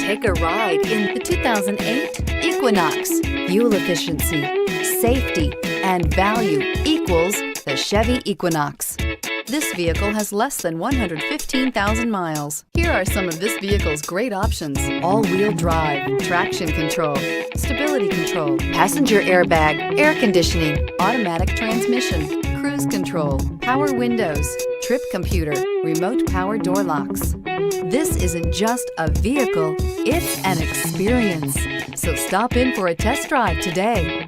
Take a ride in the 2008 Equinox. Fuel efficiency, safety, and value equals the Chevy Equinox. This vehicle has less than 115,000 miles. Here are some of this vehicle's great options: all-wheel drive, traction control, stability control, passenger airbag, air conditioning, automatic transmission, cruise control, power windows, trip computer, remote power door locks. This isn't just a vehicle, it's an experience. So stop in for a test drive today.